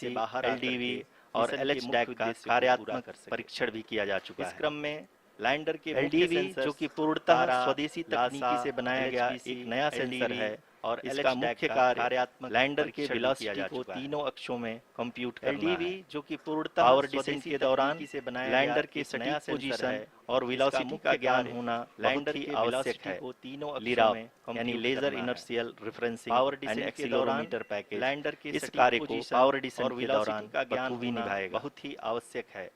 से बाहर LDV और LHDAC का कार्यात्मक परीक्षण भी किया जा चुका है। इस क्रम में लैंडर के LDV जो कि पूर्णतः स्वदेशी तकनीकी से बनाया गया एक नया सेंसर है और इसका मुख्य कार्य लैंडर के वेलोसिटी को तीनों अक्षों में कंप्यूट करना है। जो कि पूर्णतः पावर डिसेंट के दौरान लैंडर के सटीक पोजीशन और वेलोसिटी का ज्ञान होना लैंडर की आवश्यक है। लीरा यानी laser inertial referencing and accelerometer package lander के इस कार्य को पावर डिसेंट के दौरान बखूबी निभाएगा, बहुत ही आवश्यक है।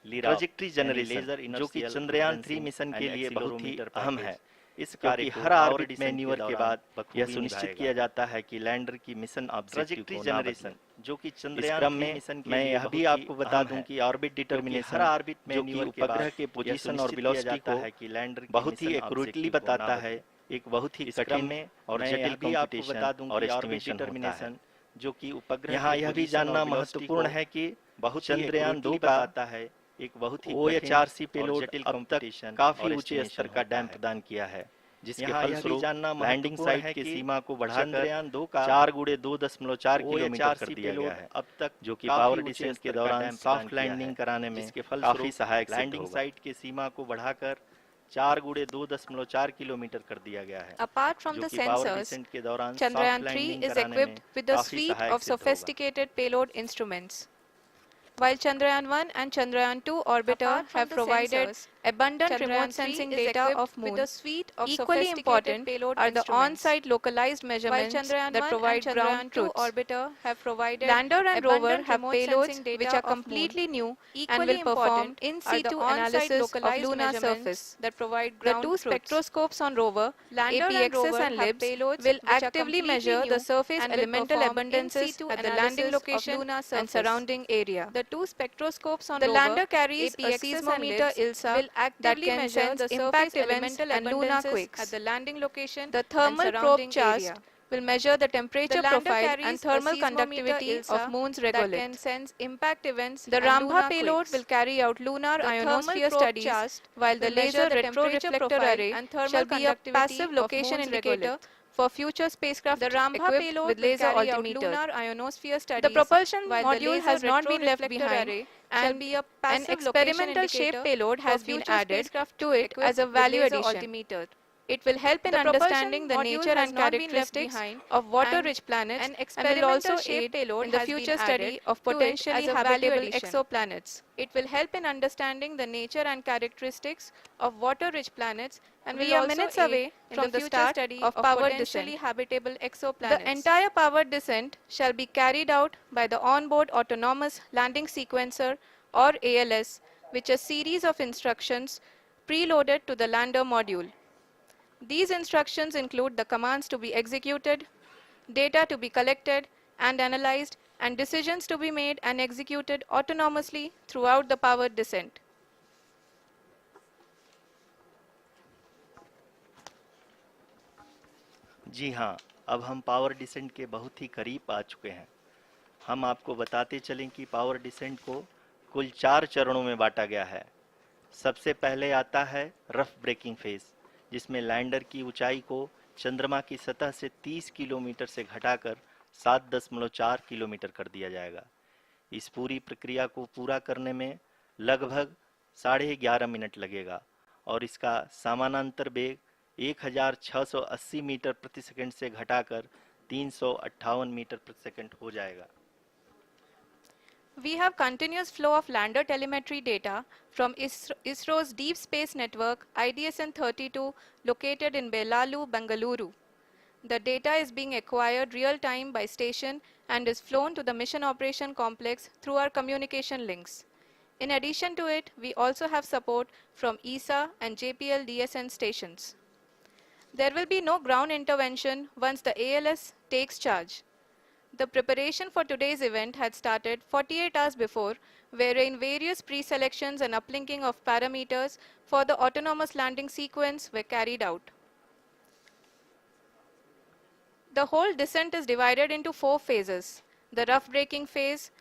ट्रैजेक्टरी जनरेशन जो कि चंद्रयान 3 मिशन के लिए बहुत ही अहम है। इस कार्य हर ऑर्बिट मैन्यूअर के बाद यह सुनिश्चित किया जाता है कि लैंडर की मिशन ऑब्जेक्टिव को ना बदले। जो कि चंद्रयान में मिशन मैं यह भी आपको बता दूं कि ऑर्बिट डिटरमिनेशन हर ऑर्बिट मैन्यूअर के उपग्रह के पोजीशन और वेलोसिटी को लैंडर बहुत ही एक्यूरेटली बताता है। एक बहुत ही कठिन और जटिल कंप्यूटेशन और एस्टिमेशन होता है। जो कि उपग्रह यहाँ यह भी जानना महत्वपूर्ण है कि बहुत चंद्रयान 2 का आता है एक बहुत ही OHRC पेलोड अब तक काफी ऊंचे स्तर का डैम प्रदान किया है, जिसके फलस्वरूप लैंडिंग साइट की सीमा को बढ़ाकर चंद्रयान 2 का 4 × 2.4 किलोमीटर कर दिया गया है अब तक, जो कि पावर डिसेंट के दौरान सॉफ्ट लैंडिंग कराने में काफी सहायक लैंडिंग साइट की सीमा को बढ़ाकर 4 × 2.4 किलोमीटर कर दिया गया है। Apart from the sensors, Chandrayaan 3 is equipped with a suite of sophisticated payload instruments. While Chandrayaan 1 and Chandrayaan 2 orbiter have provided abundant remote sensing data of Moon, equally important are the on-site localized measurements that provide ground truths. Lander and rover have payloads which are completely new and will perform in-situ analysis of lunar surface. The two spectroscopes on rover, APXS and LIBS, will actively measure the surface elemental abundances at the landing location and surrounding area. The lander carries a seismometer ILSA that can sense impact events and lunar quakes. At the landing location, the thermal probe CHAST will measure the temperature profile and thermal conductivity of Moon's regolith. The Rambha payload will carry out lunar ionosphere studies, while the laser retroreflector array shall be a passive location indicator for future spacecraft equipped with laser altimeters. The propulsion module has not been left behind, and an experimental shape payload has been added to it as a value addition. It will help in understanding the nature and characteristics of water-rich planets and will also aid in the future study of potentially habitable exoplanets. It will help in understanding the nature and characteristics of water-rich planets and we are minutes away from the start of powered descent. The entire powered descent shall be carried out by the onboard autonomous landing sequencer or ALS, which is a series of instructions preloaded to the lander module. These instructions include the commands to be executed, data to be collected and analyzed, and decisions to be made and executed autonomously throughout the powered descent. जी हाँ, अब हम power descent के बहुत ही करीब आ चुके हैं। हम आपको बताते चलें कि पावर डिसेंट को कुल 4 चरणों में बांटा गया है। सबसे पहले आता है रफ ब्रेकिंग फेज, जिसमें लैंडर की ऊंचाई को चंद्रमा की सतह से 30 किलोमीटर से घटाकर 7.4 किलोमीटर कर दिया जाएगा। इस पूरी प्रक्रिया को पूरा करने में लगभग 11.5 मिनट लगेगा और इसका समानांतर वेग 1680 मीटर प्रति सेकंड से घटाकर 358 मीटर प्रति सेकंड हो जाएगा। We have continuous flow of lander telemetry data from ISRO's Deep Space Network IDSN-32 located in Belalu, Bengaluru. The data is being acquired real-time by station and is flown to the Mission Operation Complex through our communication links. In addition to it, we also have support from ESA and JPL DSN stations. There will be no ground intervention once the ALS takes charge. The preparation for today's event had started 48 hours before, wherein various pre-selections and uplinking of parameters for the autonomous landing sequence were carried out. The whole descent is divided into 4 phases: the rough braking phase,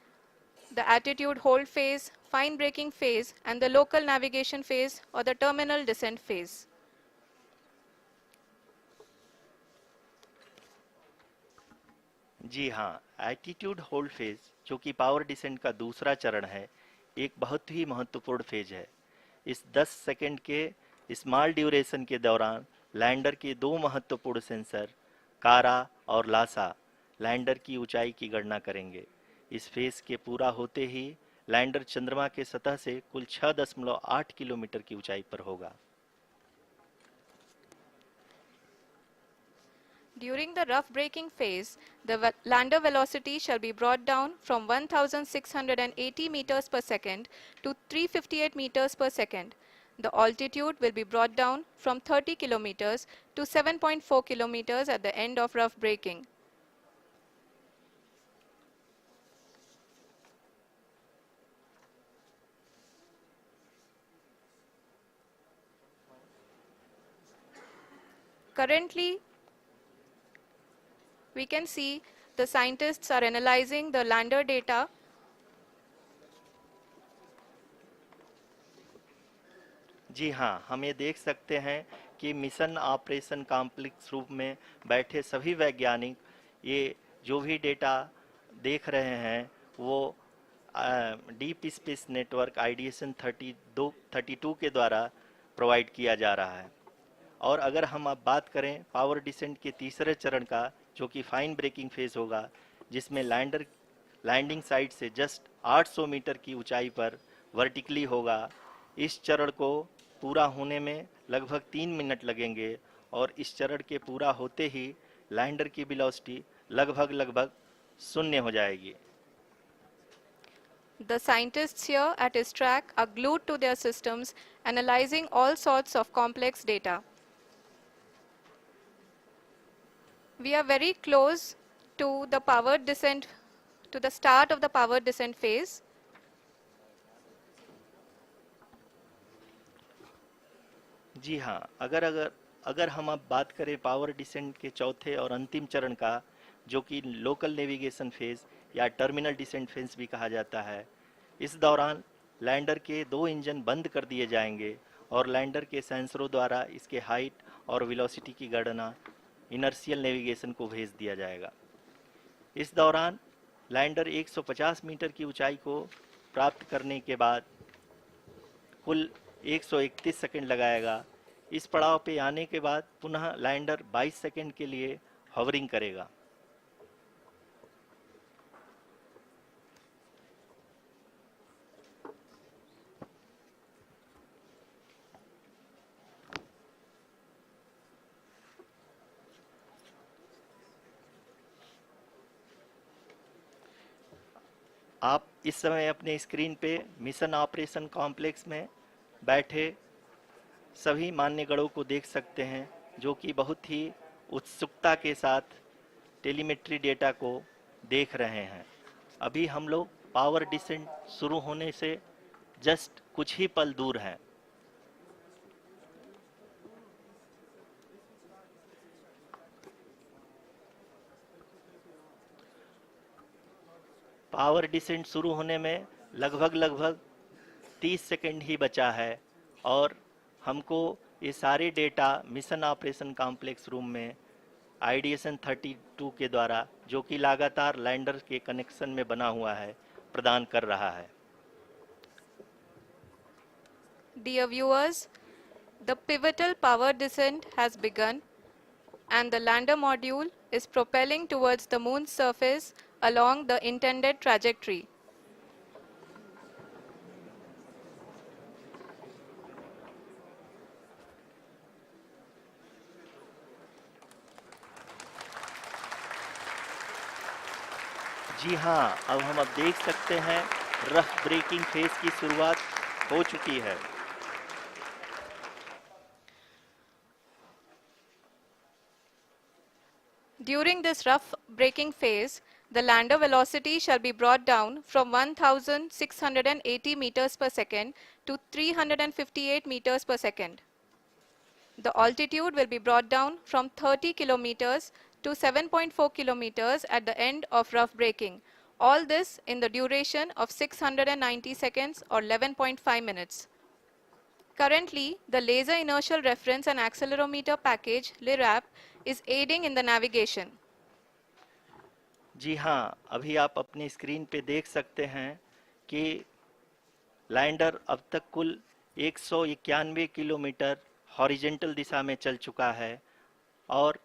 the attitude hold phase, fine braking phase, and the local navigation phase or the terminal descent phase. जी हाँ, attitude hold phase जो कि power descent का दूसरा चरण है, एक बहुत ही महत्वपूर्ण फेज है। इस 10 सेकंड के स्मॉल ड्यूरेशन के दौरान लैंडर के दो महत्वपूर्ण सेंसर कारा और लासा लैंडर की ऊंचाई की गणना करेंगे। इस फेज के पूरा होते ही लैंडर चंद्रमा के सतह से कुल 6.8 किलोमीटर की ऊंचाई पर होगा। During the rough braking phase, the lander velocity shall be brought down from 1680 meters per second to 358 meters per second. The altitude will be brought down from 30 kilometers to 7.4 kilometers at the end of rough braking. Currently, we can see the scientists are analyzing the lander data. जी हाँ, हम ये देख सकते हैं कि mission operation complex रूप में बैठे सभी वैज्ञानिक ये जो भी डेटा देख रहे हैं वो डीप स्पेस नेटवर्क आईडीएसएन 32 के द्वारा प्रोवाइड किया जा रहा है। और अगर हम अब बात करें पावर डिसेंट के तीसरे चरण का, जो कि फाइन ब्रेकिंग फेज होगा, जिसमें लैंडिंग साइट से जस्ट 800 मीटर की ऊंचाई पर वर्टिकली होगा। इस चरण को पूरा होने में लगभग 3 मिनट लगेंगे और इस चरण के पूरा होते ही लैंडर की वेलोसिटी लगभग शून्य हो जाएगी। The scientists here at ISRO are glued to their systems, analyzing all sorts of complex data. We are very close to the power descent, to the start of the power descent phase. जी हाँ, अगर हम अब बात करें power descent के चौथे और अंतिम चरण का, जो कि लोकल नेविगेशन फेज या टर्मिनल डिसेंट फेज भी कहा जाता है, इस दौरान लैंडर के दो इंजन बंद कर दिए जाएंगे और लैंडर के सेंसरों द्वारा इसके हाइट और वेलोसिटी की गणना इनर्शियल नेविगेशन को भेज दिया जाएगा। इस दौरान लैंडर 150 मीटर की ऊंचाई को प्राप्त करने के बाद कुल 131 सेकंड लगाएगा। इस पड़ाव पे आने के बाद पुनः लैंडर 22 सेकंड के लिए हवरिंग करेगा। आप इस समय अपने स्क्रीन पे मिशन ऑपरेशन कॉम्प्लेक्स में बैठे सभी मान्यगणों को देख सकते हैं, जो कि बहुत ही उत्सुकता के साथ टेलीमेट्री डेटा को देख रहे हैं। अभी हम लोग पावर डिसेंट शुरू होने से जस्ट कुछ ही पल दूर हैं। पावर डिसेंट शुरू होने में लगभग 30 सेकंड ही बचा है और हमको ये सारे data mission operation complex room में आईडीएसएन 32 के द्वारा, जो कि लगातार लैंडर के कनेक्शन में बना हुआ है, प्रदान कर रहा है। Dear viewers, the pivotal power descent has begun and the lander module is propelling towards the moon's surface along the intended trajectory. जी हाँ, अब हम देख सकते हैं रफ ब्रेकिंग फेज की शुरुआत हो चुकी है। During this rough braking phase, the lander velocity shall be brought down from 1680 meters per second to 358 meters per second. The altitude will be brought down from 30 kilometers to 7.4 kilometers at the end of rough braking. All this in the duration of 690 seconds or 11.5 minutes. Currently, the Laser Inertial Reference and Accelerometer package (LIRAP) is aiding in the navigation. जी हाँ, अभी आप अपनी screen पे देख सकते हैं कि lander अब तक कुल 191 किलोमीटर हॉरिजेंटल दिशा में चल चुका है और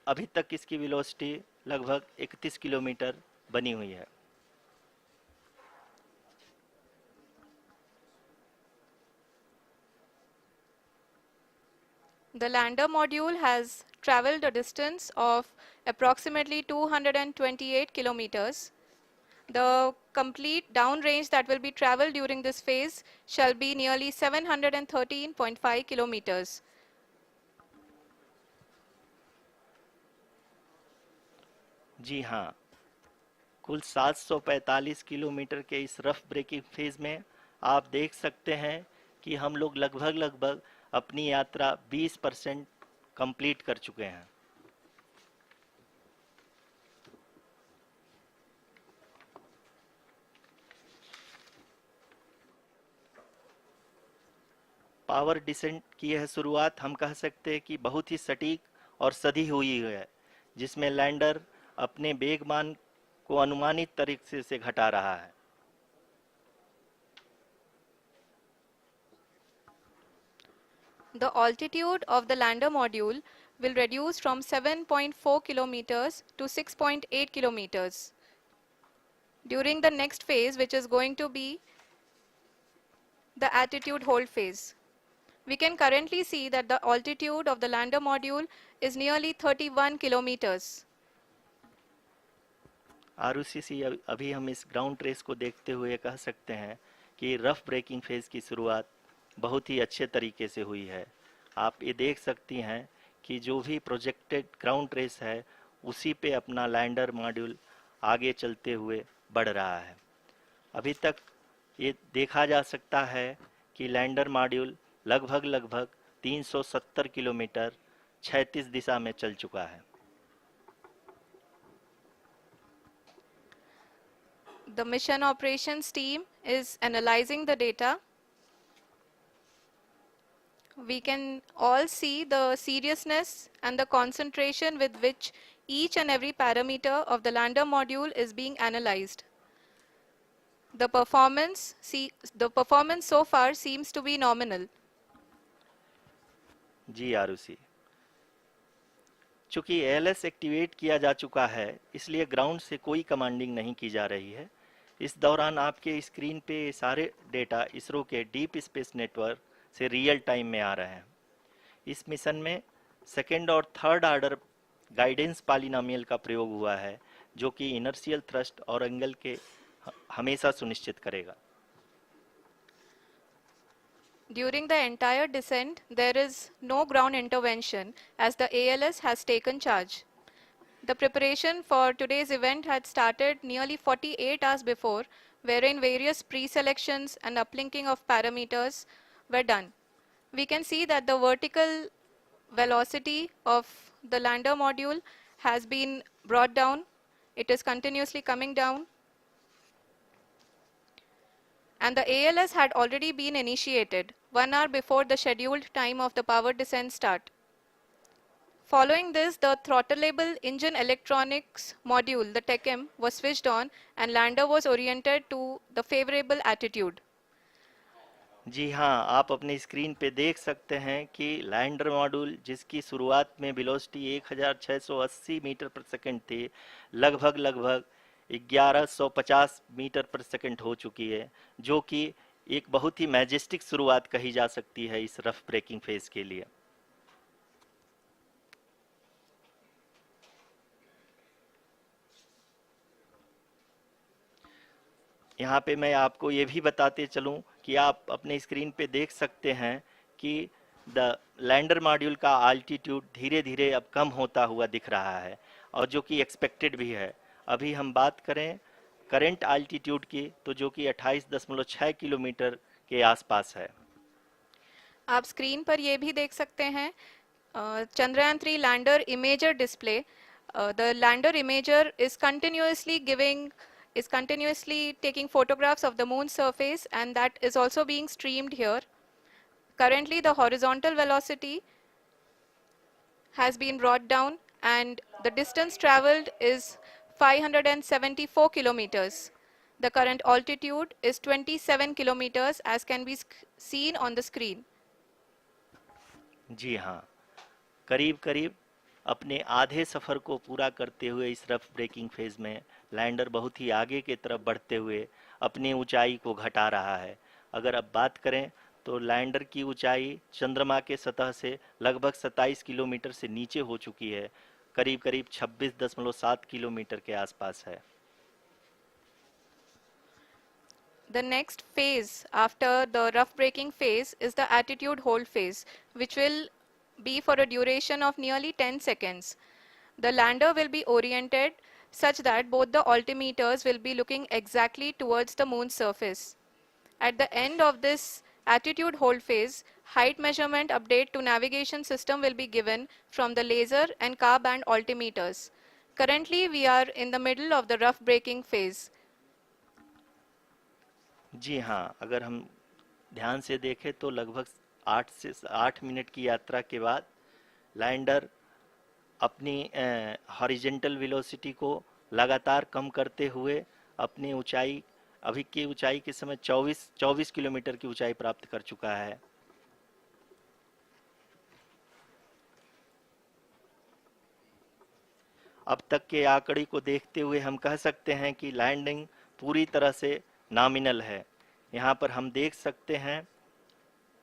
अभी तक इसकी वेलोसिटी लगभग 31 किलोमीटर बनी हुई है। The lander module has traveled a distance of approximately 228 kilometers. The complete downrange that will be traveled during this phase shall be nearly 713.5 kilometers. जी हाँ, कुल 745 किलोमीटर के इस रफ ब्रेकिंग फेज में आप देख सकते हैं कि हम लोग लगभग अपनी यात्रा 20% कंप्लीट कर चुके हैं। पावर डिसेंट की यह शुरुआत हम कह सकते हैं कि बहुत ही सटीक और सधी हुई है, जिसमें लैंडर अपने वेगमान को अनुमानित तरीके से घटा रहा है। The altitude of the lander module will reduce from 7.4 kilometers to 6.8 kilometers. During the next phase, which is going to be the attitude hold phase. We can currently see that the altitude of the lander module is nearly 31 kilometers. Arushi, अभी हम इस ground race को देखते हुए कह सकते हैं कि रफ ब्रेकिंग फेज की शुरुआत बहुत ही अच्छे तरीके से हुई है। आप ये देख सकती हैं कि जो भी प्रोजेक्टेड ग्राउंड रेस है उसी पे अपना लैंडर मॉड्यूल आगे चलते हुए बढ़ रहा है। अभी तक ये देखा जा सकता है कि लैंडर मॉड्यूल लगभग 370 किलोमीटर 36 दिशा में चल चुका है। The mission operations team is analyzing the data. We can all see the seriousness and the concentration with which each and every parameter of the lander module is being analyzed. The performance so far seems to be nominal. जी आरुषि, चूंकि ALS activate किया जा चुका है इसलिए ground से कोई commanding नहीं की जा रही है। इस दौरान आपके स्क्रीन पे सारे डेटा इसरो के डीप स्पेस नेटवर्क से रियल टाइम में आ रहे हैं। इस मिशन में सेकेंड और थर्ड ऑर्डर गाइडेंस पॉलिनोमियल का प्रयोग हुआ है, जो कि इनर्शियल थ्रस्ट और एंगल के हमेशा सुनिश्चित करेगा। During the entire descent, there is no ground intervention as the ALS has taken charge. The preparation for today's event had started nearly 48 hours before, wherein various pre-selections and uplinking of parameters were done. We can see that the vertical velocity of the lander module has been brought down. It is continuously coming down. And the ALS had already been initiated 1 hour before the scheduled time of the power descent start. Following this, the throttleable engine electronics module, the TECM, was switched on and lander was oriented to the favorable attitude. जी हाँ, आप अपनी screen पे देख सकते हैं कि lander module जिसकी शुरुआत में वेलोसिटी 1680 मीटर पर सेकंड थी, लगभग 1150 मीटर पर सेकंड हो चुकी है, जो कि एक बहुत ही मैजेस्टिक शुरुआत कही जा सकती है इस रफ ब्रेकिंग फेज के लिए। यहाँ पे मैं आपको ये भी बताते चलूँ कि आप अपने स्क्रीन पे देख सकते हैं कि द लैंडर मॉड्यूल का आल्टीट्यूड धीरे धीरे अब कम होता हुआ दिख रहा है, और जो कि एक्सपेक्टेड भी है। अभी हम बात करें करंट आल्टीट्यूड की, तो जो कि 28.6 किलोमीटर के आसपास है। आप स्क्रीन पर ये भी देख सकते हैं Chandrayaan 3 lander imager display. The lander imager is continuously taking photographs of the moon's surface, and that is also being streamed here. Currently, the horizontal velocity has been brought down and the distance traveled is 574 kilometers. The current altitude is 27 kilometers as can be seen on the screen. जी हाँ, करीब करीब अपने आधे सफ़र को पूरा करते हुए इस रफ ब्रेकिंग फेज में लैंडर बहुत ही आगे की तरफ बढ़ते हुए अपनी ऊंचाई को घटा रहा है। अगर अब बात करें तो लैंडर की ऊंचाई चंद्रमा के सतह से लगभग 27 किलोमीटर से नीचे हो चुकी है, करीब करीब 26.7 किलोमीटर के आसपास है। The next phase after the rough braking phase is the attitude hold phase, which will be for a duration of nearly 10 seconds. The lander will be oriented such that both the altimeters will be looking exactly towards the moon's surface. At the end of this attitude hold phase, height measurement update to navigation system will be given from the laser and car band altimeters. Currently, we are in the middle of the rough braking phase. जी हाँ, अगर हम ध्यान से देखें तो लगभग 8 minute की यात्रा के बाद लैंडर अपनी हॉरिजेंटल वेलोसिटी को लगातार कम करते हुए अपनी ऊंचाई अभी की ऊंचाई के समय 24 किलोमीटर की ऊंचाई प्राप्त कर चुका है। अब तक के आंकड़े को देखते हुए हम कह सकते हैं कि लैंडिंग पूरी तरह से नॉमिनल है। यहाँ पर हम देख सकते हैं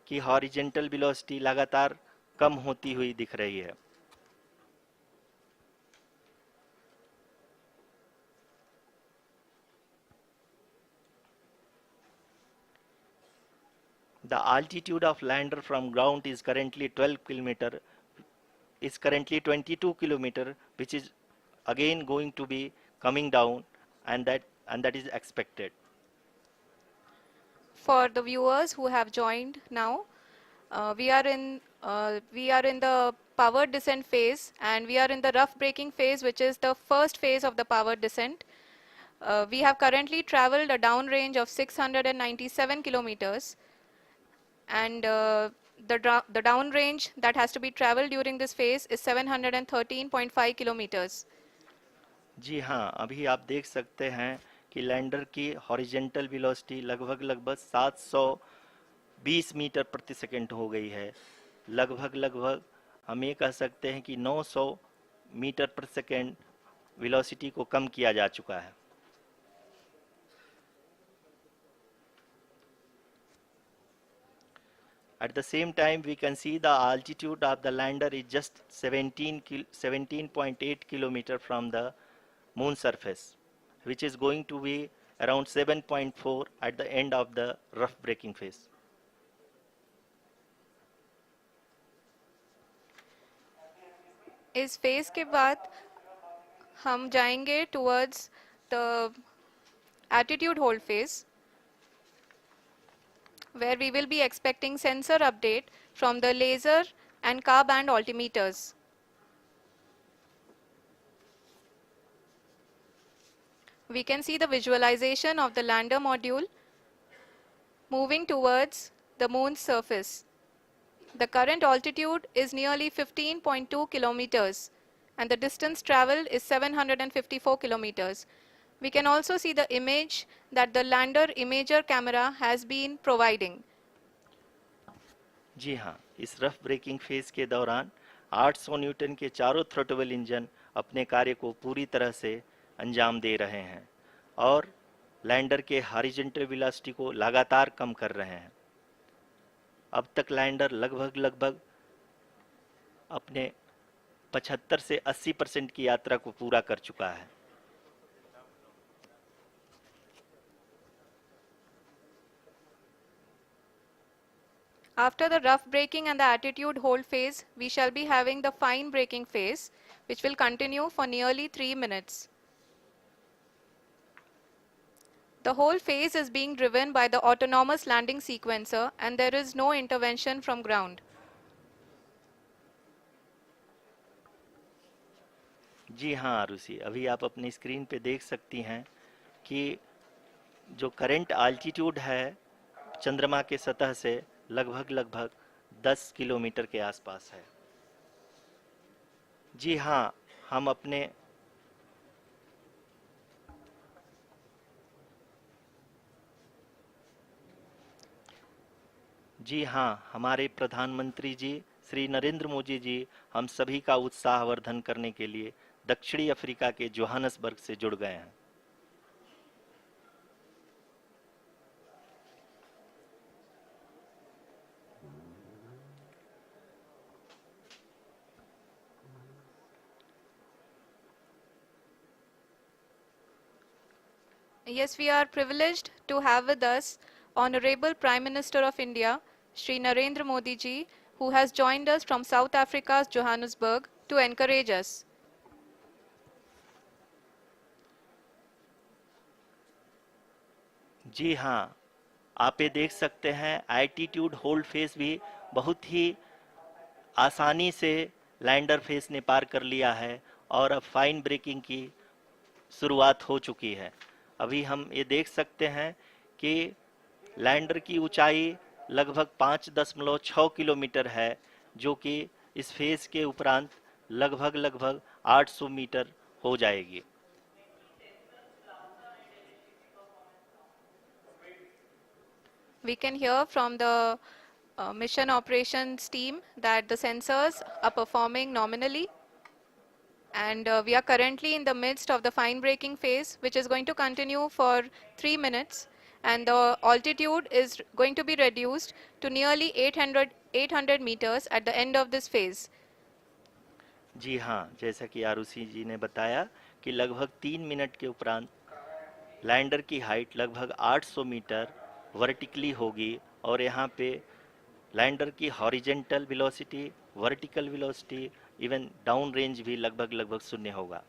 कि हॉरिजेंटल वेलोसिटी लगातार कम होती हुई दिख रही है। The altitude of lander from ground is currently 22 kilometer, which is again going to be coming down, and that is expected. For the viewers who have joined now, we are in the powered descent phase, and we are in the rough braking phase, which is the first phase of the powered descent. We have currently traveled a downrange of 697 kilometers, and the downrange that has to be traveled during this phase is 713.5 kilometers. जी हाँ, अभी आप देख सकते हैं कि lander की horizontal velocity लगभग 720 metre प्रति सेकंड हो गई है। लगभग हम ये कह सकते हैं कि 900 मीटर प्रति सेकंड वेलोसिटी को कम किया जा चुका है। At the same time, we can see the altitude of the lander is just 17.8 kilometer from the moon surface, which is going to be around 7.4 at the end of the rough braking phase. इस phase के बाद हम जाएंगे towards the attitude hold phase, where we will be expecting sensor update from the laser and car band altimeters. We can see the visualization of the lander module moving towards the moon's surface. The current altitude is nearly 15.2 kilometers, and the distance traveled is 754 kilometers. We can also see the image that the lander imager camera has been providing. जी हाँ, इस rough breaking phase के दौरान 800 Newton के चारों throttle engine अपने कार्य को पूरी तरह से अंजाम दे रहे हैं और लैंडर के हॉरिजॉन्टल वेलोसिटी को लगातार कम कर रहे हैं। अब तक लैंडर लगभग अपने 75 से 80% की यात्रा को पूरा कर चुका है। After the rough braking and the attitude hold phase, we shall be having the fine braking phase, which will continue for nearly 3 minutes. The whole phase is being driven by the autonomous landing sequencer, and there is no intervention from ground. जी हाँ आरुषि, अभी आप अपनी screen पे देख सकती हैं कि जो करंट आल्टीट्यूड है चंद्रमा के सतह से लगभग 10 किलोमीटर के आसपास है। जी हाँ, हम अपने जी हाँ, हमारे प्रधानमंत्री जी श्री नरेंद्र मोदी जी हम सभी का उत्साहवर्धन करने के लिए दक्षिणी अफ्रीका के जोहानसबर्ग से जुड़ गए हैं। Yes, we are privileged to have with us Honorable Prime Minister of India, Shri Narendra Modi ji, who has joined us from South Africa's Johannesburg to encourage us. जी हाँ, आप ये देख सकते हैं एल्टीट्यूड होल्ड फेस भी बहुत ही आसानी से लैंडर फेस ने पार कर लिया है और अब फाइन ब्रेकिंग की शुरुआत हो चुकी है। अभी हम ये देख सकते हैं कि लैंडर की ऊंचाई लगभग 5.6 किलोमीटर है, जो कि इस फेज के उपरांत लगभग 800 मीटर हो जाएगी। We can hear from the mission operations team that the sensors are performing nominally, and we are currently in the midst of the fine braking phase, which is going to continue for 3 minutes, and the altitude is going to be reduced to nearly 800 meters at the end of this phase. जी हाँ, जैसा कि आरुषि जी ने बताया कि लगभग 3 minute के उपरांत lander की हाइट लगभग 800 मीटर वर्टिकली होगी और यहाँ पे लैंडर की horizontal velocity, vertical velocity, even down range भी लगभग शून्य होगा।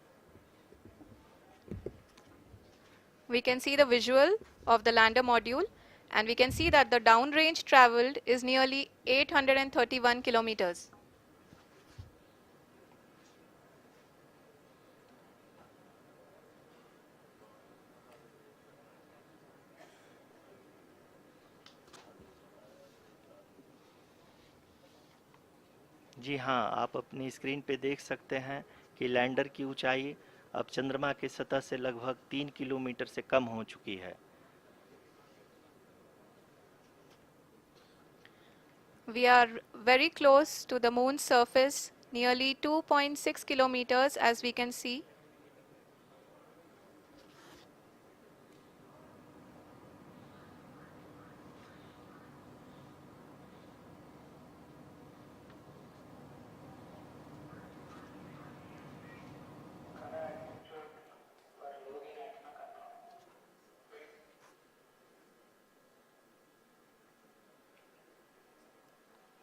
We can see the visual of the lander module, and we can see that the downrange traveled is nearly 831 kilometers. जी हाँ, आप अपनी स्क्रीन पे देख सकते हैं कि लैंडर की ऊंचाई अब चंद्रमा की सतह से लगभग 3 किलोमीटर से कम हो चुकी है। We are very close to the moon's surface, nearly 2.6 kilometers as we can see.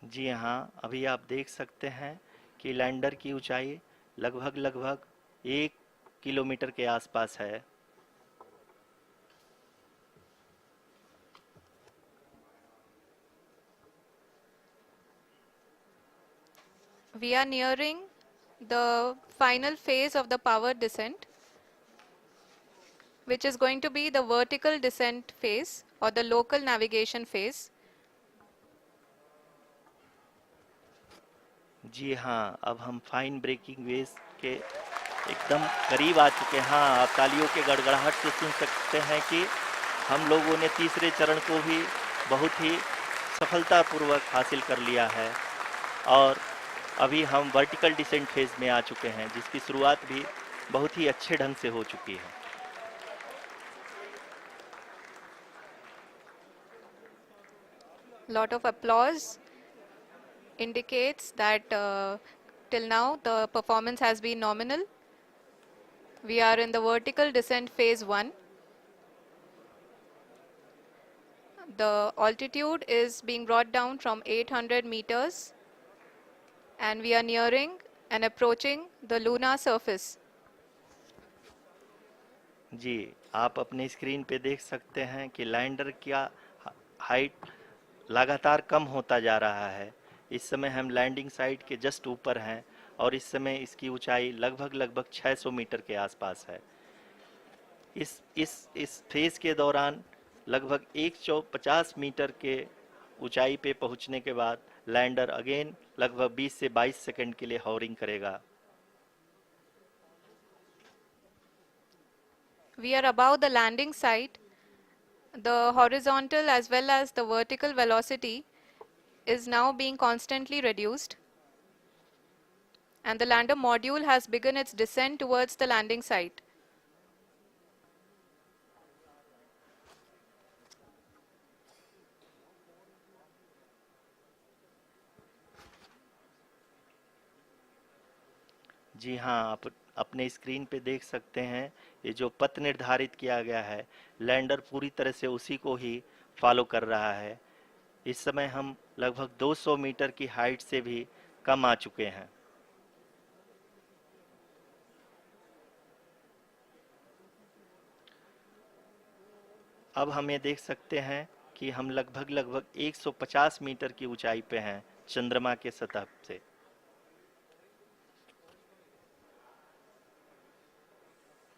जी हाँ, अभी आप देख सकते हैं कि लैंडर की ऊंचाई लगभग 1 किलोमीटर के आसपास है। We are nearing the final phase of the power descent, which is going to be the vertical descent phase or the local navigation phase. जी हाँ, अब हम फाइन ब्रेकिंग वेव के एकदम करीब आ चुके हैं। हाँ, आप तालियों के गड़गड़ाहट से सुन सकते हैं कि हम लोगों ने तीसरे चरण को भी बहुत ही सफलतापूर्वक हासिल कर लिया है और अभी हम वर्टिकल डिसेंट फेज में आ चुके हैं, जिसकी शुरुआत भी बहुत ही अच्छे ढंग से हो चुकी है। Lot of applause indicates that till now the performance has been nominal. We are in the vertical descent phase 1. The altitude is being brought down from 800 meters, and we are nearing and approaching the lunar surface. जी, आप अपनी screen पे देख सकते हैं कि lander का height लगातार कम होता जा रहा है। इस समय हम लैंडिंग साइट के जस्ट ऊपर हैं और इस समय इसकी ऊंचाई लगभग 600 मीटर के आसपास है। इस फेज के दौरान लगभग 150 मीटर के ऊंचाई पे पहुंचने के बाद लैंडर अगेन लगभग 20 से 22 सेकंड के लिए हॉवरिंग करेगा। We are above the landing site. The horizontal as well as the vertical velocity is now being constantly reduced, and the lander module has begun its descent towards the landing site. जी हाँ, आप अपने screen पे देख सकते हैं ये जो पथ निर्धारित किया गया है, लैंडर पूरी तरह से उसी को ही फॉलो कर रहा है। इस समय हम लगभग 200 मीटर की हाइट से भी कम आ चुके हैं। अब हम ये देख सकते हैं कि हम लगभग 150 मीटर की ऊंचाई पे हैं चंद्रमा के सतह से।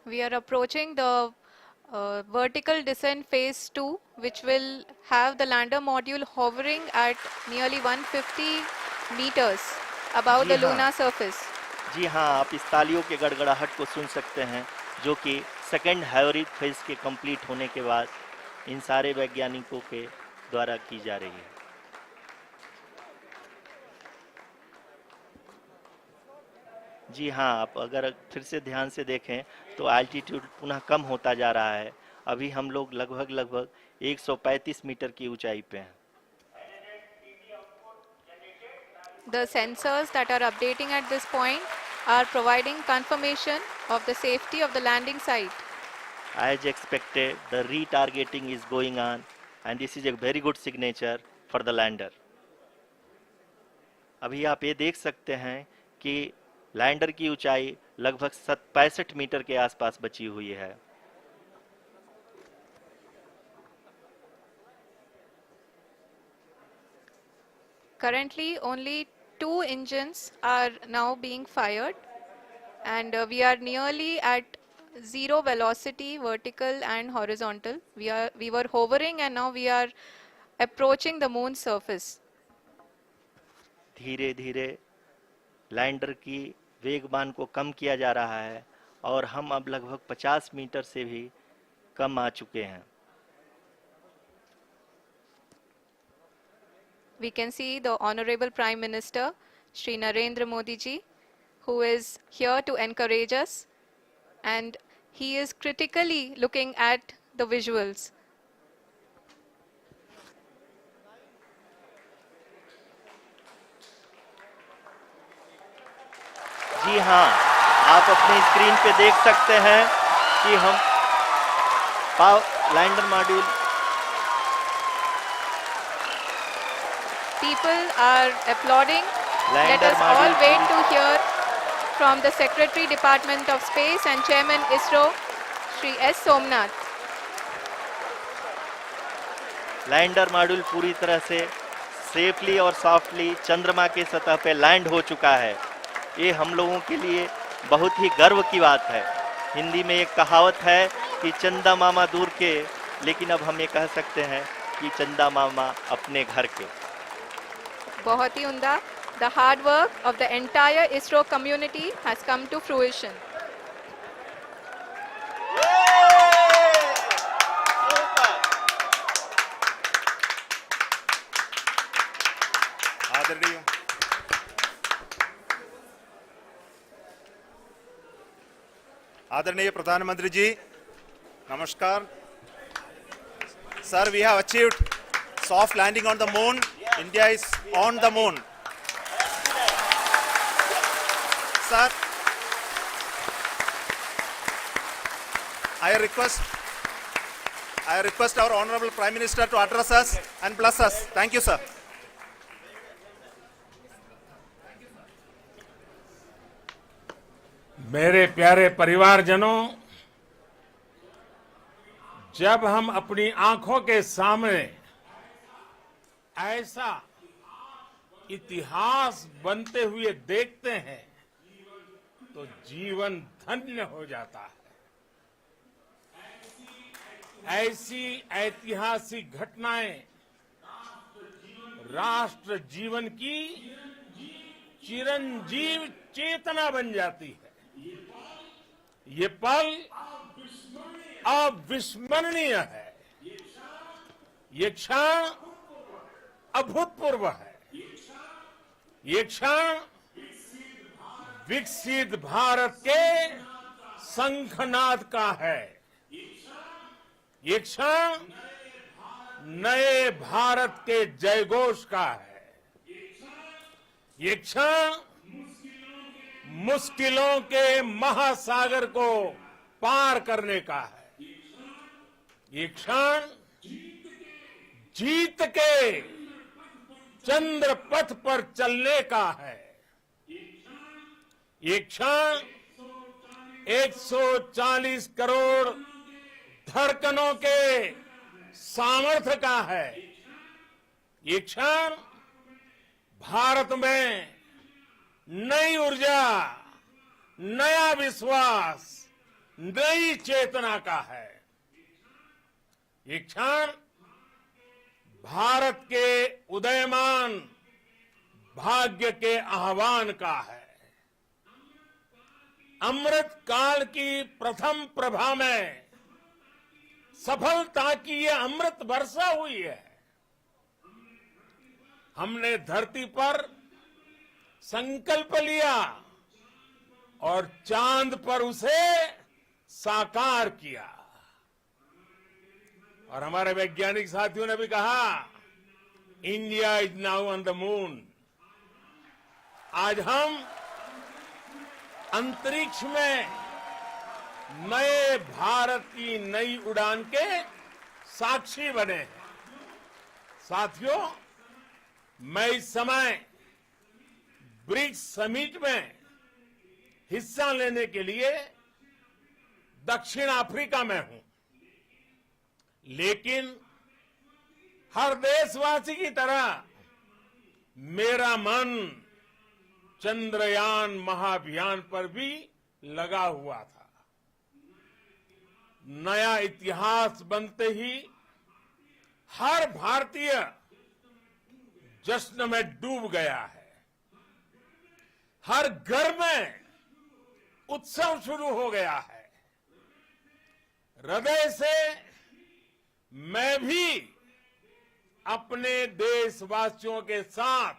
We are approaching the vertical descent phase 2, which will have the lander module hovering at nearly 150 meters above the lunar surface. जी हाँ, आप इस तालियों के गड़गड़ाहट को सुन सकते हैं, जो कि सेकेंड हैवरिक फेज के कंप्लीट होने के बाद इन सारे वैज्ञानिकों के द्वारा की जा रही है। जी हाँ, आप अगर फिर से ध्यान से देखें तो एल्टीट्यूड पुनः कम होता जा रहा है। अभी हम लोग लगभग 135 मीटर की ऊंचाई पे हैं। The sensors that are updating at this point are providing confirmation of the safety of the landing site. As expected, the retargeting is going on, and this is a very good signature for the lander. अभी आप ये देख सकते हैं कि lander की ऊंचाई लगभग 65 मीटर के आसपास बची हुई है। Currently, only 2 engines are now being fired, and we are nearly at zero velocity, vertical and horizontal. We were hovering, and now we are approaching the moon's surface. धीरे धीरे लैंडर की वेगमान को कम किया जा रहा है और हम अब लगभग 50 मीटर से भी कम आ चुके हैं। We can see the Honorable Prime Minister, Shri Narendra Modi ji, who is here to encourage us, and he is critically looking at the visuals. जी हाँ, आप अपनी स्क्रीन पे देख सकते हैं कि हम lander module People are applauding. Let us all wait to hear from the Secretary Department of Space and Chairman ISRO, Shri S. Somnath. Lander module पूरी तरह से सेफली और सॉफ्टली चंद्रमा के सतह पे लैंड हो चुका है। ये हम लोगों के लिए बहुत ही गर्व की बात है। हिंदी में एक कहावत है कि चंदा मामा दूर के, लेकिन अब हम ये कह सकते हैं कि चंदा मामा अपने घर के। बहुत ही उम्दा। The hard work of the entire ISRO community has come to fruition. आदरणीय प्रधानमंत्री जी, नमस्कार। Sir, we have achieved soft landing on the moon. India is on the moon. Sir, I request our Honorable Prime Minister to address us and bless us. Thank you, sir. मेरे प्यारे परिवारजनों, जब हम अपनी आंखों के सामने ऐसा इतिहास बनते हुए देखते हैं तो जीवन धन्य हो जाता है। ऐसी ऐतिहासिक घटनाएं राष्ट्र जीवन की चिरंजीव चेतना बन जाती है। ये पल अविस्मरणीय है। ये क्षण अभूतपूर्व है। ये क्षण विकसित भारत के शंखनाद का है। ये क्षण नए भारत के जयघोष का है। ये क्षण मुश्किलों के महासागर को पार करने का है। ये क्षण जीत के चंद्र पथ पर चलने का है। ये क्षण 140 करोड़ धड़कनों के सामर्थ्य का है। ये क्षण भारत में नई ऊर्जा, नया विश्वास, नई चेतना का है। ये क्षण भारत के उदयमान भाग्य के आह्वान का है। अमृत काल की प्रथम प्रभा में सफलता की ये अमृत वर्षा हुई है। हमने धरती पर संकल्प लिया और चांद पर उसे साकार किया। और हमारे वैज्ञानिक साथियों ने भी कहा, India is now on the moon. आज हम अंतरिक्ष में नए भारत की नई उड़ान के साक्षी बने हैं। साथियों, मैं इस समय ब्रिक्स समिट में हिस्सा लेने के लिए दक्षिण अफ्रीका में हूं, लेकिन हर देशवासी की तरह मेरा मन चंद्रयान महाअभियान पर भी लगा हुआ था। नया इतिहास बनते ही हर भारतीय जश्न में डूब गया है। हर घर में उत्सव शुरू हो गया है। हृदय से मैं भी अपने देशवासियों के साथ,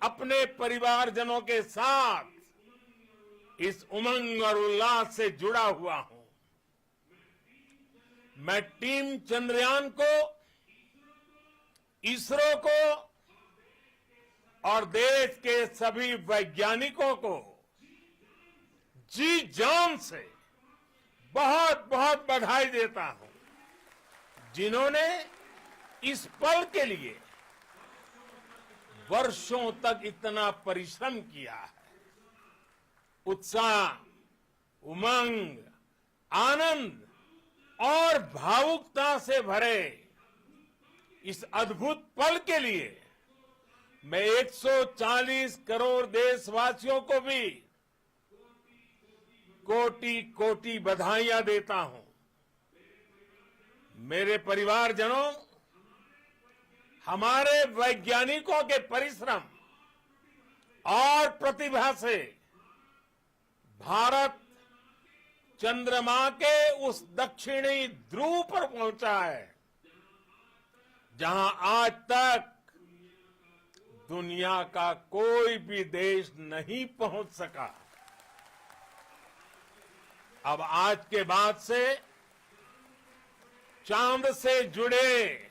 अपने परिवारजनों के साथ इस उमंग और उल्लास से जुड़ा हुआ हूं। मैं टीम चंद्रयान को, इसरो को और देश के सभी वैज्ञानिकों को जी जान से बहुत बहुत बधाई देता हूं, जिन्होंने इस पल के लिए वर्षों तक इतना परिश्रम किया है। उत्साह, उमंग, आनंद और भावुकता से भरे इस अद्भुत पल के लिए मैं 140 करोड़ देशवासियों को भी कोटि कोटि बधाइयां देता हूं। मेरे परिवारजनों, हमारे वैज्ञानिकों के परिश्रम और प्रतिभा से भारत चंद्रमा के उस दक्षिणी ध्रुव पर पहुंचा है, जहां आज तक दुनिया का कोई भी देश नहीं पहुंच सका। अब आज के बाद से चांद से जुड़े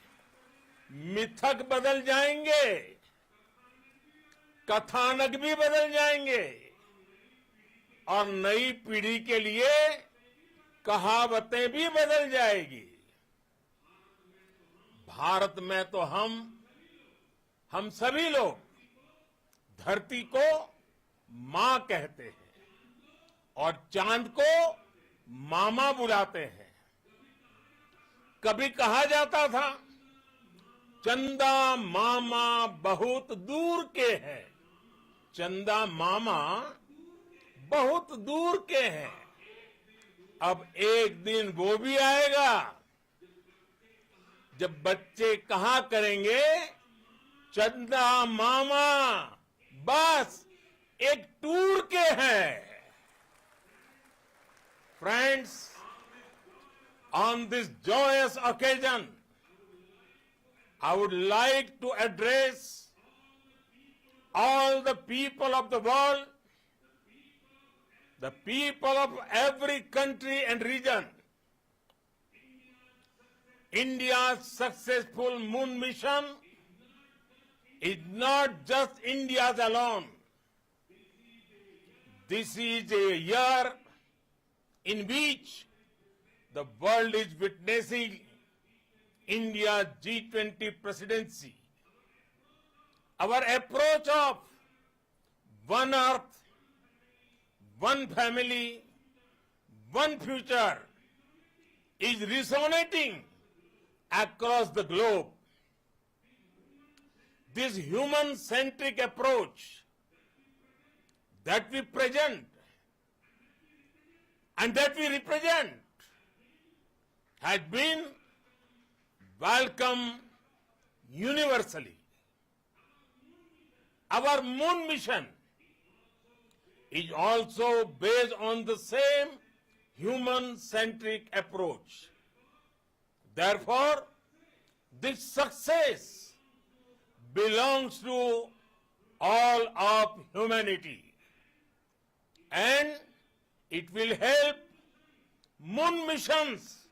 मिथक बदल जाएंगे, कथानक भी बदल जाएंगे और नई पीढ़ी के लिए कहावतें भी बदल जाएगी। भारत में तो हम सभी लोग धरती को मां कहते हैं और चांद को मामा बुलाते हैं। कभी कहा जाता था, चंदा मामा बहुत दूर के हैं। चंदा मामा बहुत दूर के हैं। अब एक दिन वो भी आएगा जब बच्चे कहा करेंगे, चंदा मामा बस एक टूर के हैं। Friends, on this joyous occasion, I would like to address all the people of the world, the people of every country and region, India's successful moon mission is not just India's alone. This is a year in which the world is witnessing India's G20 presidency. Our approach of one earth, one family, one future is resonating across the globe. This human-centric approach that we present and that we represent has been welcomed universally. Our moon mission is also based on the same human-centric approach. Therefore, this success belongs to all of humanity, and it will help moon missions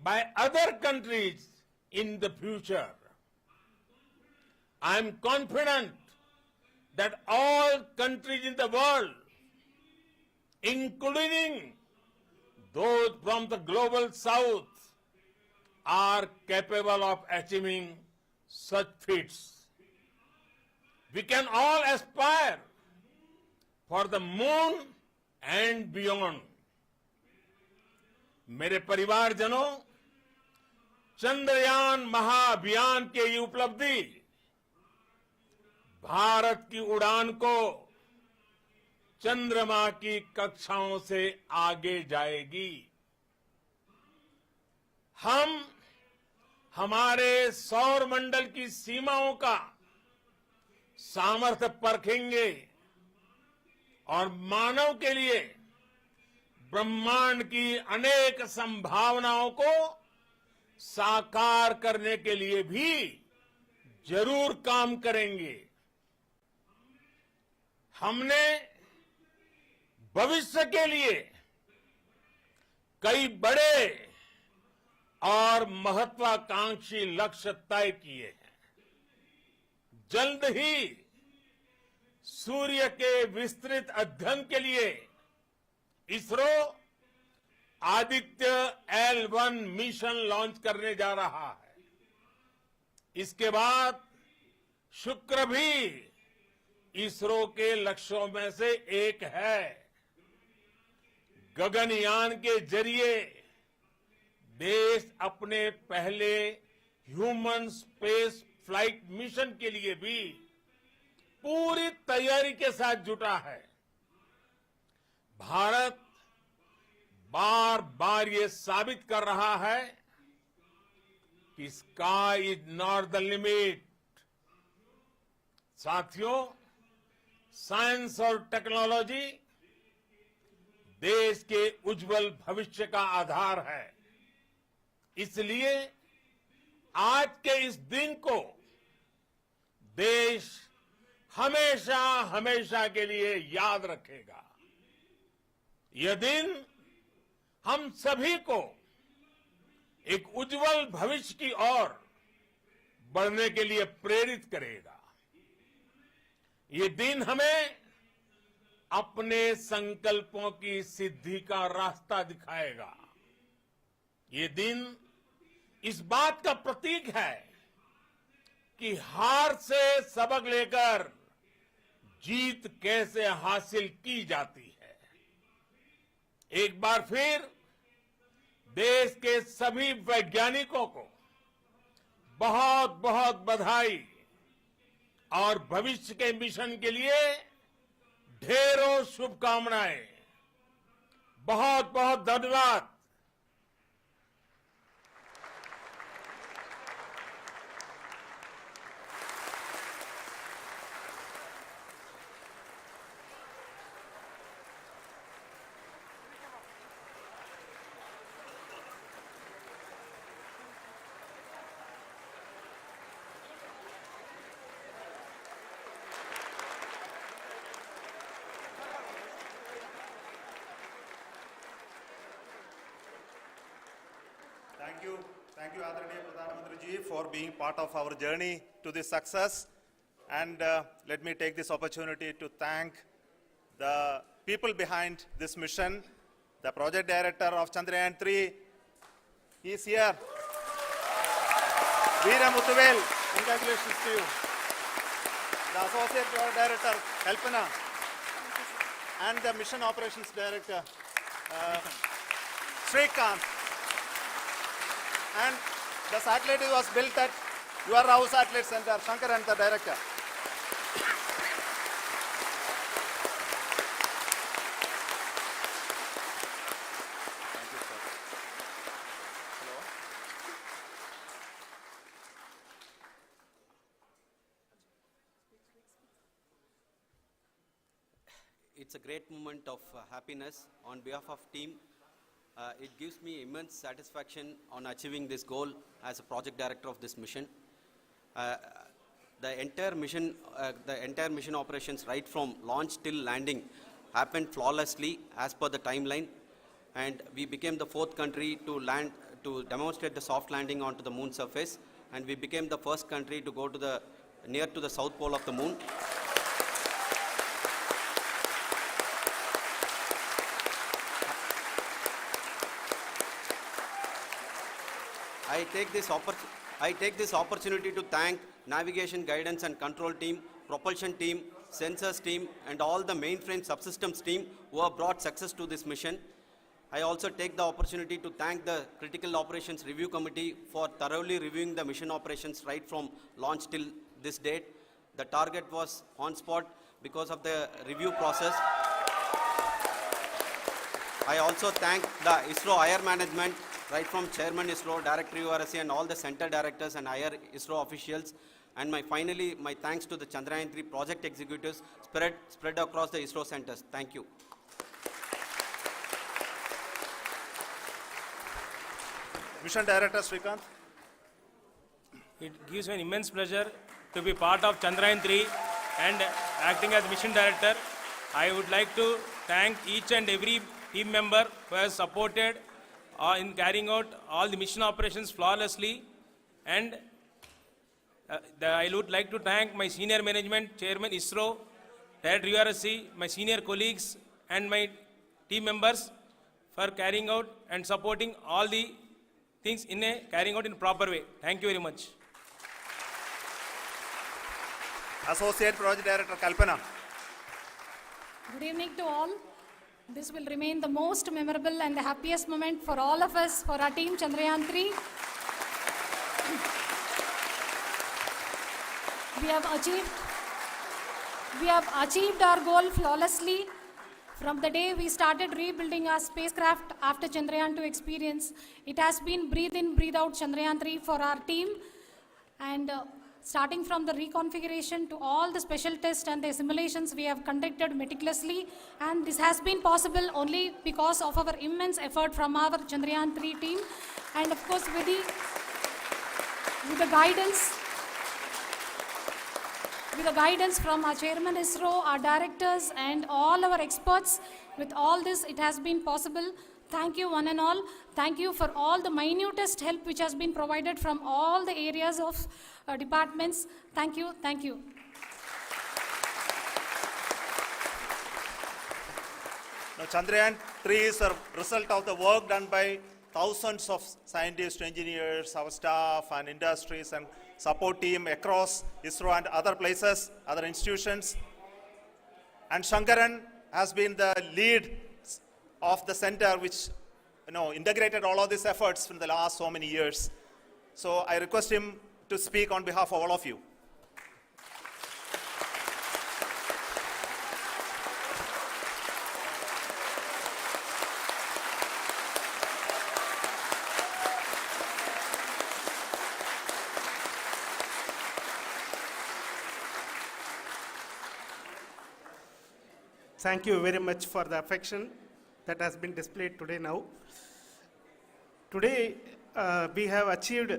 by other countries in the future. I am confident that all countries in the world, including those from the global south, are capable of achieving such feats. We can all aspire for the moon and beyond. मेरे परिवारजनों, चंद्रयान महाअभियान के ये उपलब्धि भारत की उड़ान को चंद्रमा की कक्षाओं से आगे जाएगी। हम हमारे सौर मंडल की सीमाओं का सामर्थ्य परखेंगे और मानव के लिए ब्रह्मांड की अनेक संभावनाओं को साकार करने के लिए भी जरूर काम करेंगे। हमने भविष्य के लिए कई बड़े और महत्वाकांक्षी लक्ष्य तय किए हैं। जल्द ही सूर्य के विस्तृत अध्ययन के लिए ISRO Aditya L1 mission launch करने जा रहा है। इसके बाद शुक्र भी इसरो के लक्ष्यों में से एक है। गगनयान के जरिए देश अपने पहले ह्यूमन स्पेस फ्लाइट मिशन के लिए भी पूरी तैयारी के साथ जुटा है। भारत बार बार ये साबित कर रहा है कि sky is not the limit. साथियों, साइंस और टेक्नोलॉजी देश के उज्जवल भविष्य का आधार है। इसलिए आज के इस दिन को देश हमेशा हमेशा के लिए याद रखेगा। यह दिन हम सभी को एक उज्जवल भविष्य की ओर बढ़ने के लिए प्रेरित करेगा। ये दिन हमें अपने संकल्पों की सिद्धि का रास्ता दिखाएगा। ये दिन इस बात का प्रतीक है कि हार से सबक लेकर जीत कैसे हासिल की जाती है। एक बार फिर देश के सभी वैज्ञानिकों को बहुत बहुत बधाई और भविष्य के मिशन के लिए ढेरों शुभकामनाएं। बहुत बहुत धन्यवाद। Thank you, Adharaniya Pradhan Mantri ji, for being part of our journey to this success. And let me take this opportunity to thank the people behind this mission, the project director of Chandrayaan 3. He is here. Veera Muthuvel, congratulations to you. The associate project director, Kalpana, and the mission operations director, Srikanth. And the satellite was built at your house satellite center, Shankaran, the director. It's a great moment of happiness on behalf of team. It gives me immense satisfaction on achieving this goal as a project director of this mission. The entire mission operations, right from launch till landing, happened flawlessly as per the timeline, and we became the 4th country to demonstrate the soft landing onto the moon surface, and we became the first country to go to near to the south pole of the moon. I take this opportunity to thank navigation, guidance and control team, propulsion team, sensors team and all the mainframe subsystems team who have brought success to this mission. I also take the opportunity to thank the Critical Operations Review Committee for thoroughly reviewing the mission operations right from launch till this date. The target was on spot because of the review process. I also thank the ISRO higher management, right from Chairman ISRO, Director URSC and all the center directors and higher ISRO officials. And finally, my thanks to the Chandrayaan 3 project executives spread across the ISRO centers. Thank you. Mission Director Srikanth. It gives me an immense pleasure to be part of Chandrayaan 3 and acting as Mission Director. I would like to thank each and every team member who has supported in carrying out all the mission operations flawlessly, and I would like to thank my senior management, Chairman ISRO, Director URSC, my senior colleagues and my team members for carrying out and supporting all the things carrying out in a proper way. Thank you very much. Associate Project Director Kalpana. Good evening to all. This will remain the most memorable and the happiest moment for all of us, for our team Chandrayaan 3. We have achieved our goal flawlessly. From the day we started rebuilding our spacecraft after Chandrayaan 2 experience, it has been breathe in, breathe out Chandrayaan 3 for our team. And starting from the reconfiguration to all the special tests and the simulations we have conducted meticulously, and this has been possible only because of our immense effort from our Chandrayaan 3 team, and of course with the guidance from our Chairman ISRO, our directors and all our experts. With all this, it has been possible. Thank you one and all. Thank you for all the minutest help which has been provided from all the areas of departments. Thank you. Thank you. Now, Chandrayaan 3 is a result of the work done by thousands of scientists, engineers, our staff and industries and support team across ISRO and other places, other institutions. And Shankaran has been the lead of the center which integrated all of these efforts in the last so many years. So I request him to speak on behalf of all of you. Thank you very much for the affection that has been displayed today now. Today, we have achieved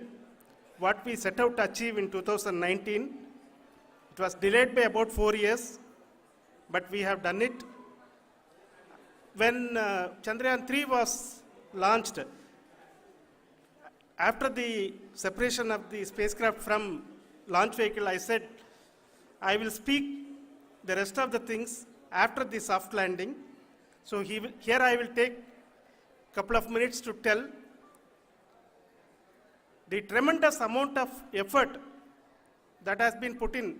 what we set out to achieve in 2019. It was delayed by about 4 years, but we have done it. When Chandrayaan 3 was launched, after the separation of the spacecraft from launch vehicle, I said, I will speak the rest of the things after the soft landing. So here I will take a couple of minutes to tell the tremendous amount of effort that has been put in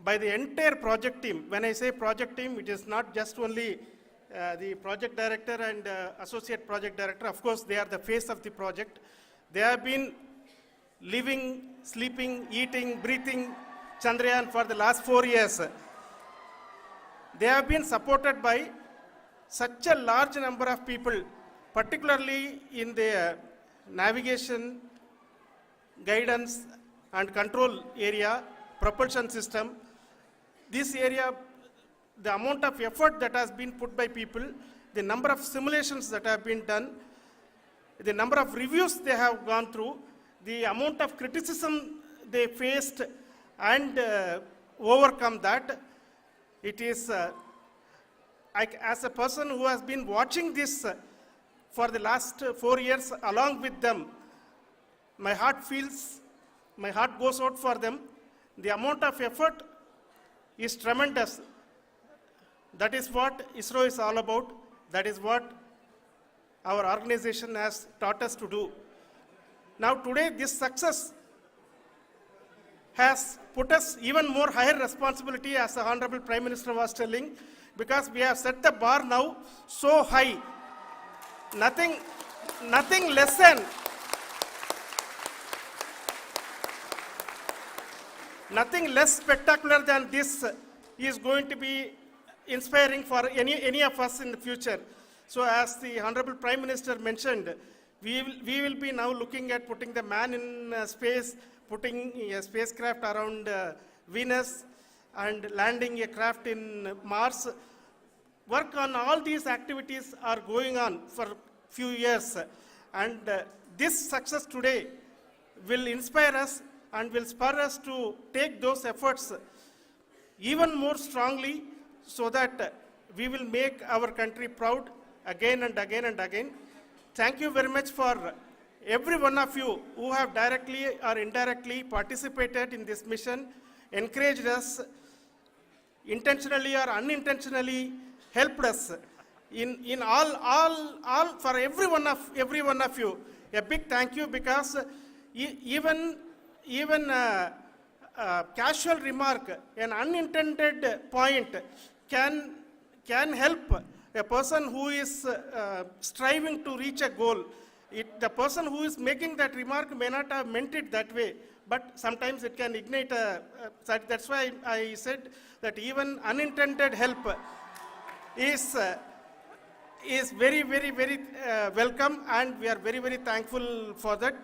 by the entire project team. When I say project team, it is not just only the project director and associate project director. Of course, they are the face of the project. They have been living, sleeping, eating, breathing Chandrayaan for the last 4 years. They have been supported by such a large number of people, particularly in the navigation, guidance and control area, propulsion system. This area, the amount of effort that has been put by people, the number of simulations that have been done, the number of reviews they have gone through, the amount of criticism they faced and overcome that. It is, as a person who has been watching this for the last 4 years along with them, my heart goes out for them. The amount of effort is tremendous. That is what ISRO is all about. That is what our organization has taught us to do. Now today, this success has put us even more higher responsibility, as the Honorable Prime Minister was telling, because we have set the bar now so high. Nothing less than nothing less spectacular than this is going to be inspiring for any of us in the future. So as the Honorable Prime Minister mentioned, we will be now looking at putting the man in space, putting a spacecraft around Venus and landing a craft in Mars. Work on all these activities are going on for few years, and this success today will inspire us and will spur us to take those efforts even more strongly, so that we will make our country proud again and again and again. Thank you very much for every one of you who have directly or indirectly participated in this mission, encouraged us, intentionally or unintentionally helped us in all for every one of you. A big thank you, because even casual remark, an unintended point can help a person who is striving to reach a goal. The person who is making that remark may not have meant it that way, but sometimes it can ignite that's why I said that even unintended help is very, very, very welcome, and we are very, very thankful for that.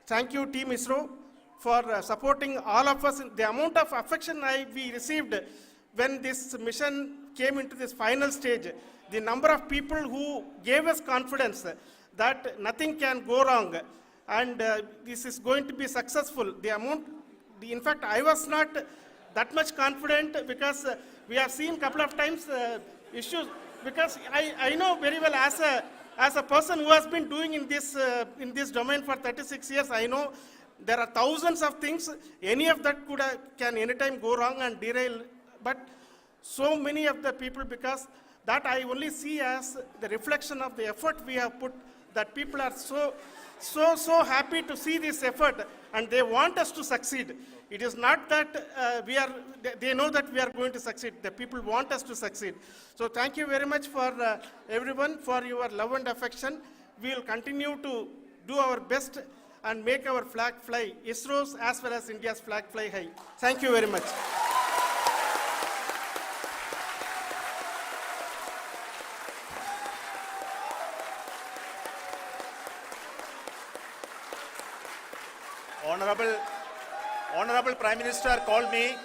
Thank you, Team ISRO, for supporting all of us. The amount of affection we received when this mission came into this final stage, the number of people who gave us confidence that nothing can go wrong and this is going to be successful. In fact, I was not that much confident, because we have seen a couple of times issues, because I know very well as a person who has been doing in this domain for 36 years, I know there are thousands of things. Any of that can anytime go wrong and derail. But so many of the people, because that I only see as the reflection of the effort we have put, that people are so happy to see this effort and they want us to succeed. It is not that they know that we are going to succeed. The people want us to succeed. So thank you very much for everyone for your love and affection. We will continue to do our best and make our flag fly, ISRO's as well as India's flag fly high. Thank you very much. Honorable Prime Minister called me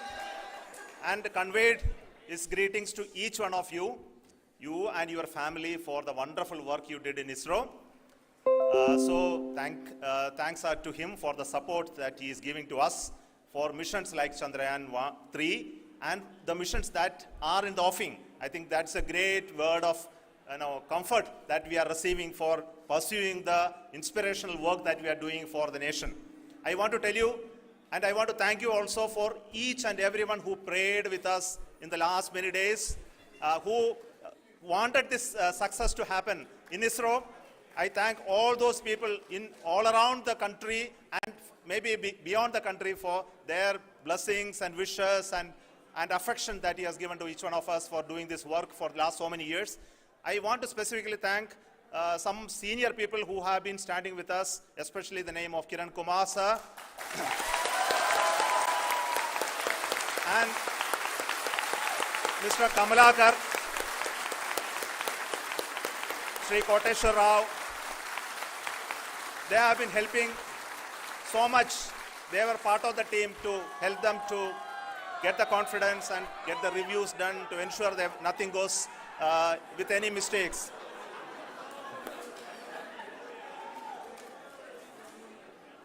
and conveyed his greetings to each one of you and your family, for the wonderful work you did in ISRO. Thanks are to him for the support that he is giving to us for missions like Chandrayaan 3 and the missions that are in the offing. I think that's a great word of comfort that we are receiving for pursuing the inspirational work that we are doing for the nation. I want to tell you, and I want to thank you also for each and everyone who prayed with us in the last many days, who wanted this success to happen in ISRO. I thank all those people in all around the country and maybe beyond the country for their blessings and wishes and affection that he has given to each one of us for doing this work for the last so many years. I want to specifically thank some senior people who have been standing with us, especially the name of Kiran Kumar sir and Mr. Kamalakar, Sri Koteshwar Rao. They have been helping so much. They were part of the team to help them to get the confidence and get the reviews done to ensure that nothing goes with any mistakes.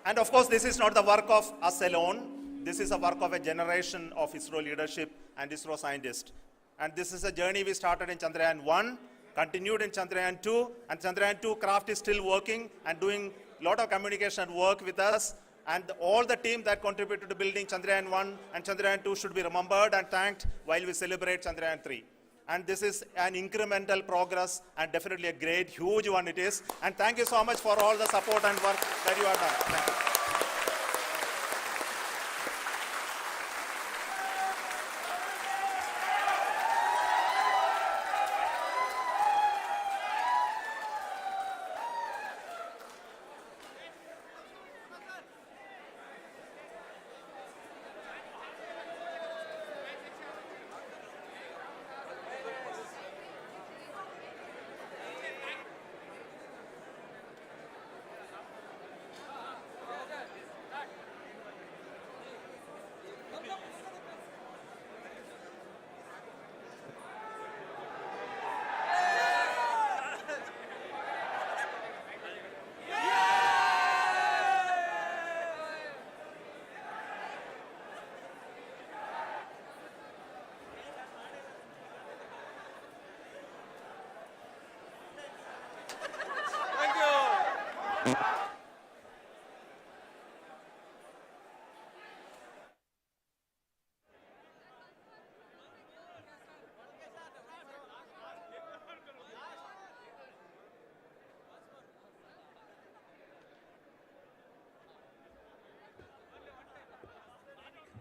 And of course, this is not the work of us alone. This is a work of a generation of ISRO leadership and ISRO scientists. And this is a journey we started in Chandrayaan 1, continued in Chandrayaan 2, and Chandrayaan 2 craft is still working and doing a lot of communication work with us. And all the team that contributed to building Chandrayaan 1 and Chandrayaan 2 should be remembered and thanked while we celebrate Chandrayaan 3. And this is an incremental progress and definitely a great, huge one it is. And thank you so much for all the support and work that you have done. Thank you. Thank you.